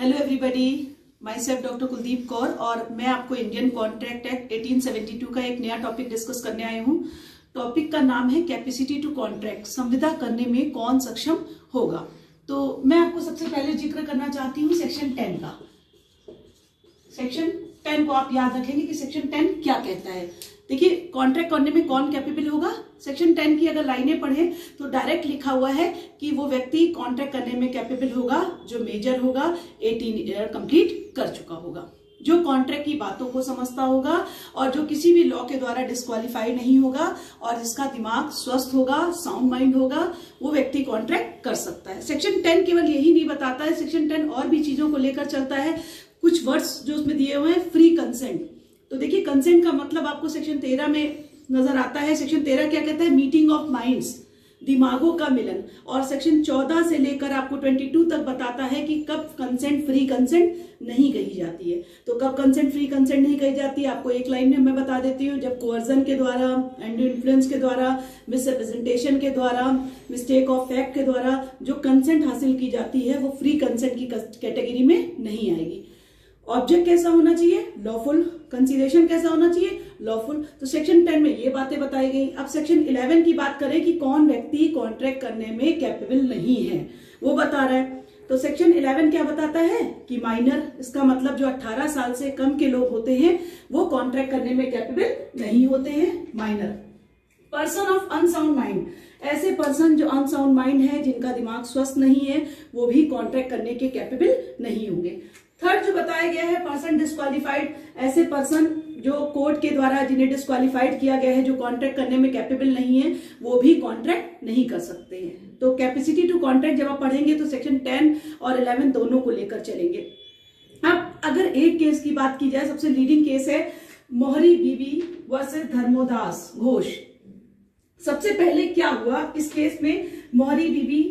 Hello everybody, my self doctor Kuldeep Kaur और मैं आपको इंडियन कॉन्ट्रैक्ट एक्ट 1872 का एक नया टॉपिक डिस्कस करने आई हूँ। टॉपिक का नाम है कैपेसिटी टू कॉन्ट्रैक्ट, संविदा करने में कौन सक्षम होगा। तो मैं आपको सबसे पहले जिक्र करना चाहती हूँ सेक्शन 10 का। सेक्शन 10 को आप याद रखेंगे कि सेक्शन 10 क्या कहता है। देखिए, कॉन्ट्रैक्ट करने में कौन कैपेबल होगा। सेक्शन 10 की अगर लाइनें पढ़े तो डायरेक्ट लिखा हुआ है कि वो व्यक्ति कॉन्ट्रैक्ट करने में कैपेबल होगा जो मेजर होगा, 18 ईयर कंप्लीट कर चुका होगा, जो कॉन्ट्रैक्ट की बातों को समझता होगा और जो किसी भी लॉ के द्वारा डिस्क्वालीफाई नहीं होगा और जिसका दिमाग स्वस्थ होगा, साउंड माइंड होगा, वो व्यक्ति कॉन्ट्रैक्ट कर सकता है। सेक्शन 10 केवल यही नहीं बताता है, सेक्शन 10 और भी चीजों को लेकर चलता है। कुछ वर्ड्स जो उसमें दिए हुए हैं, फ्री कंसेंट। तो देखिए, कंसेंट का मतलब आपको सेक्शन 13 में नजर आता है। सेक्शन 13 क्या कहता है? मीटिंग ऑफ माइंड्स, दिमागों का मिलन। और सेक्शन 14 से लेकर आपको 22 तक बताता है कि कब कंसेंट फ्री कंसेंट नहीं कही जाती है। तो कब कंसेंट फ्री कंसेंट नहीं कही जाती है, आपको एक लाइन में मैं बता देती हूँ। जब कोअर्जन के द्वारा, एंड इन्फ्लुएंस के द्वारा, मिसरिप्रेजेंटेशन के द्वारा, मिस्टेक ऑफ फैक्ट के द्वारा जो कंसेंट हासिल की जाती है वो फ्री कंसेंट की कैटेगरी में नहीं आएगी। ऑब्जेक्ट कैसा होना चाहिए? लॉफुल। कंसीडरेशन कैसा होना चाहिए? लॉफुल। तो सेक्शन 10 में ये बातें बताई गई। अब सेक्शन 11 की बात करें कि कौन व्यक्ति कॉन्ट्रैक्ट करने में कैपेबल नहीं है, वो बता रहा है। तो सेक्शन 11 क्या बताता है कि माइनर, इसका मतलब जो 18 साल से कम के लोग होते हैं वो कॉन्ट्रैक्ट करने में कैपेबल नहीं होते हैं, minor. Person of unsound mind, ऐसे पर्सन जो अनसाउंड माइंड है, जिनका दिमाग स्वस्थ नहीं है, वो भी कॉन्ट्रैक्ट करने के कैपेबल नहीं होंगे। थर्ड जो बताया गया है, पर्सन डिस्क्वालीफाइड, ऐसे पर्सन जो कोर्ट के द्वारा जिन्हें डिस्क्वालीफाइड किया गया है, जो कॉन्ट्रैक्ट करने में कैपेबल नहीं है, वो भी कॉन्ट्रैक्ट नहीं कर सकते हैं। तो कैपेसिटी टू कॉन्ट्रैक्ट जब आप पढ़ेंगे तो सेक्शन 10 और 11 दोनों को लेकर चलेंगे। अब अगर एक केस की बात की जाए, सबसे लीडिंग केस है मोहरी बीबी वर्सेस धर्मोदास घोष। सबसे पहले क्या हुआ इस केस में, मोहरी बीबी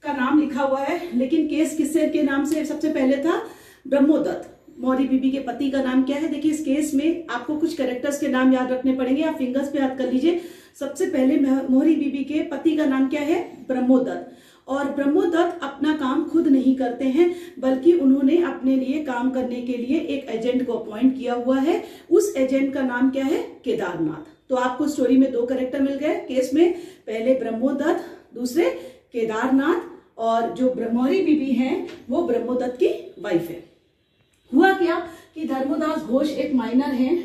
का नाम लिखा हुआ है, लेकिन केस किससे के नाम से सबसे पहले था? ब्रह्मोदत्त। मोहरी बीबी के पति का नाम क्या है? देखिए, इस केस में आपको कुछ कैरेक्टर्स के नाम याद रखने पड़ेंगे, आप फिंगर्स पे याद कर लीजिए। सबसे पहले मोहरी बीबी के पति का नाम क्या है? ब्रह्मोदत्त। और ब्रह्मोदत्त अपना काम खुद नहीं करते हैं, बल्कि उन्होंने अपने लिए काम करने के लिए एक एजेंट को अपॉइंट किया हुआ है। उस एजेंट का नाम क्या है? केदारनाथ। तो आपको स्टोरी में दो कैरेक्टर मिल गए केस में, पहले ब्रह्मोदत्त, दूसरे केदारनाथ। और जो मोहरी बीबी है वो ब्रह्मोदत्त की वाइफ है। हुआ क्या कि धर्मोदास घोष एक माइनर हैं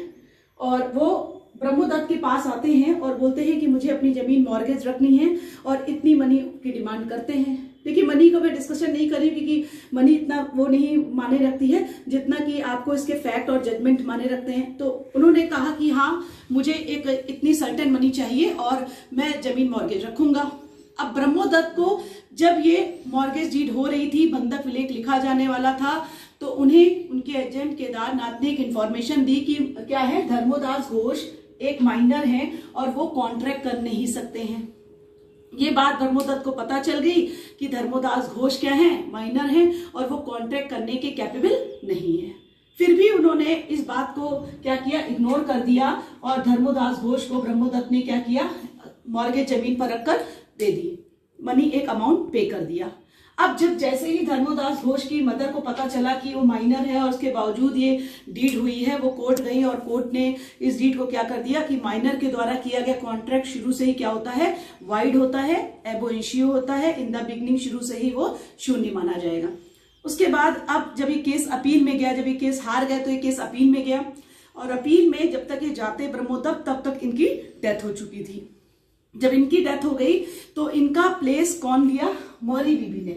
और वो ब्रह्मोदत्त के पास आते हैं और बोलते हैं कि मुझे अपनी जमीन मॉर्गेज रखनी है और इतनी मनी की डिमांड करते हैं। देखिए, मनी का मैं डिस्कशन नहीं करी क्योंकि मनी इतना वो नहीं माने रखती है जितना कि आपको इसके फैक्ट और जजमेंट माने रखते हैं। तो उन्होंने कहा कि हाँ, मुझे एक इतनी सर्टेन मनी चाहिए और मैं जमीन मॉर्गेज रखूंगा। अब ब्रह्मोदत्त को जब ये मॉर्गेज डीड हो रही थी, बंधक विलेख लिखा जाने वाला था, तो उन्हें उनके एजेंट केदारनाथ ने एक इंफॉर्मेशन दी कि क्या है, धर्मोदास घोष एक माइनर हैं और वो कॉन्ट्रैक्ट कर नहीं सकते हैं। ये बात ब्रह्मोदत्त को पता चल गई कि धर्मोदास घोष क्या है? माइनर हैं और वो कॉन्ट्रैक्ट करने के कैपेबल नहीं है। फिर भी उन्होंने इस बात को क्या किया? इग्नोर कर दिया और धर्मोदास घोष को ब्रह्मोदत्त ने क्या किया? मॉर्गेज जमीन पर रखकर दे दी, मनी एक अमाउंट पे कर दिया। अब जब जैसे ही धर्मोदास घोष की मदर को पता चला कि वो माइनर है और उसके बावजूद ये डीड हुई है, वो कोर्ट गई और कोर्ट ने इस डीड को क्या कर दिया कि माइनर के द्वारा किया गया कॉन्ट्रैक्ट शुरू से ही क्या होता है? वाइड होता है, एब इनिशियो होता है, इन द बिगनिंग शुरू से ही वो शून्य माना जाएगा। उसके बाद अब जब ये केस अपील में गया, जब ये केस हार गए तो ये केस अपील में गया और अपील में जब तक ये जाते ब्रह्मोदत्त, तब तक इनकी डेथ हो चुकी थी। जब इनकी डेथ हो गई तो इनका प्लेस कौन लिया? मोहरी बीबी ने,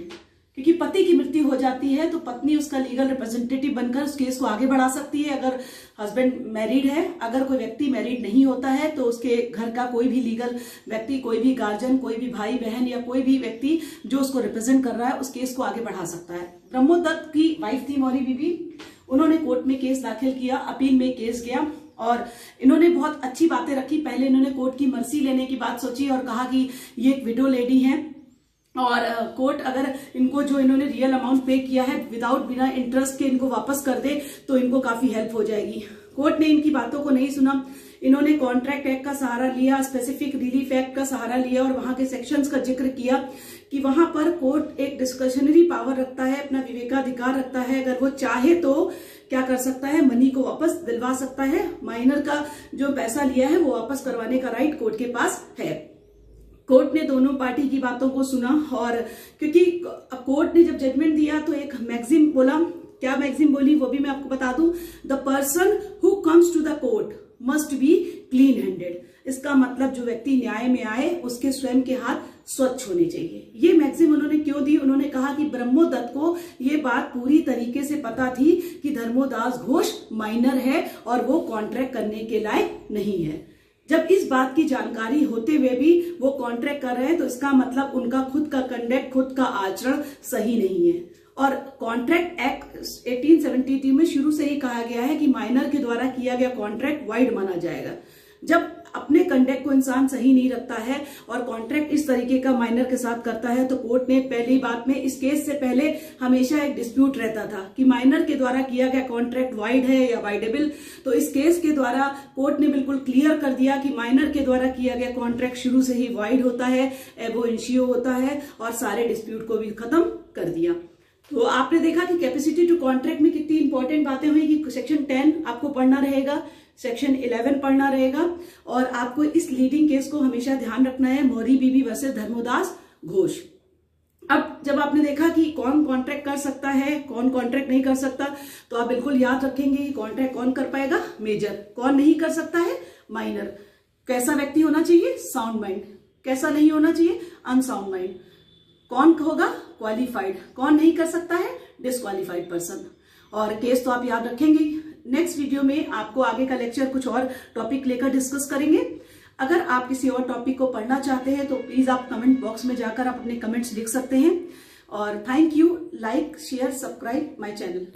क्योंकि पति की मृत्यु हो जाती है तो पत्नी उसका लीगल रिप्रेजेंटेटिव बनकर उस केस को आगे बढ़ा सकती है। अगर हस्बैंड मैरिड है, अगर कोई व्यक्ति मैरिड नहीं होता है तो उसके घर का कोई भी लीगल व्यक्ति, कोई भी गार्जियन, कोई भी भाई बहन या कोई भी व्यक्ति जो उसको रिप्रेजेंट कर रहा है, उस केस को आगे बढ़ा सकता है। ब्रह्मोदत्त की वाइफ थी मोहरी बीबी, उन्होंने कोर्ट में केस दाखिल किया, अपील में केस गया और इन्होंने बहुत अच्छी बातें रखी। पहले इन्होंने कोर्ट की मर्सी लेने की बात सोची और कहा कि ये एक विडो लेडी है और कोर्ट अगर इनको जो इन्होंने रियल अमाउंट पे किया है विदाउट बिना इंटरेस्ट के इनको वापस कर दे तो इनको काफी हेल्प हो जाएगी। कोर्ट ने इनकी बातों को नहीं सुना, इन्होंने कॉन्ट्रैक्ट एक्ट का सहारा लिया, स्पेसिफिक रिलीफ एक्ट का सहारा लिया और वहां के सेक्शंस का जिक्र किया कि वहां पर कोर्ट एक डिस्कशनरी पावर रखता है, अपना विवेकाधिकार रखता है। अगर वो चाहे तो क्या कर सकता है, मनी को वापस दिलवा सकता है। माइनर का जो पैसा लिया है वो वापस करवाने का राइट कोर्ट के पास है। कोर्ट ने दोनों पार्टी की बातों को सुना, और क्योंकि कोर्ट ने जब जजमेंट दिया तो एक मैक्सिम बोला, क्या मैक्सिम बोली वो भी मैं आपको बता दूं, the person who comes to the court must be clean handed. इसका मतलब जो व्यक्ति न्याय में आए उसके स्वयं के हाथ स्वच्छ होने चाहिए। ये मैक्सिम उन्होंने क्यों दी, उन्होंने कहा कि ब्रह्मोदत्त को ये बात पूरी तरीके से पता थी कि धर्मोदास घोष माइनर है और वो कॉन्ट्रैक्ट करने के लायक नहीं है। जब इस बात की जानकारी होते हुए भी वो कॉन्ट्रैक्ट कर रहे हैं तो इसका मतलब उनका खुद का कंडक्ट, खुद का आचरण सही नहीं है। और कॉन्ट्रैक्ट एक्ट 1872 में शुरू से ही कहा गया है कि माइनर के द्वारा किया गया कॉन्ट्रैक्ट वाइड माना जाएगा। जब अपने कंडक्ट को इंसान सही नहीं रखता है और कॉन्ट्रैक्ट इस तरीके का माइनर के साथ करता है तो कोर्ट ने पहली बात में इस केस से पहले हमेशा एक डिस्प्यूट रहता था कि माइनर के द्वारा किया गया कॉन्ट्रैक्ट वाइड है या वाइडेबल। तो इस केस के द्वारा कोर्ट ने बिल्कुल क्लियर कर दिया कि माइनर के द्वारा किया गया कॉन्ट्रैक्ट शुरू से ही वाइड होता है, एबो इनिशियो होता है, और सारे डिस्प्यूट को भी खत्म कर दिया। तो आपने देखा कि कैपेसिटी टू कॉन्ट्रैक्ट में कितनी इंपॉर्टेंट बातें हुई कि सेक्शन 10 आपको पढ़ना रहेगा, सेक्शन 11 पढ़ना रहेगा, और आपको इस लीडिंग केस को हमेशा ध्यान रखना है, मौरी बीबी वर्सेस धर्मोदास घोष। अब जब आपने देखा कि कौन कॉन्ट्रैक्ट कर सकता है, कौन कॉन्ट्रैक्ट नहीं कर सकता, तो आप बिल्कुल याद रखेंगे कि कॉन्ट्रैक्ट कौन कर पाएगा, मेजर। कौन नहीं कर सकता है, माइनर। कैसा व्यक्ति होना चाहिए, साउंड माइंड। कैसा नहीं होना चाहिए, अनसाउंड माइंड। कौन होगा, क्वालिफाइड। कौन नहीं कर सकता है, डिस्क्वालिफाइड पर्सन। और केस तो आप याद रखेंगे। नेक्स्ट वीडियो में आपको आगे का लेक्चर कुछ और टॉपिक लेकर डिस्कस करेंगे। अगर आप किसी और टॉपिक को पढ़ना चाहते हैं तो प्लीज आप कमेंट बॉक्स में जाकर आप अपने कमेंट्स लिख सकते हैं। और thank you, like share subscribe my channel.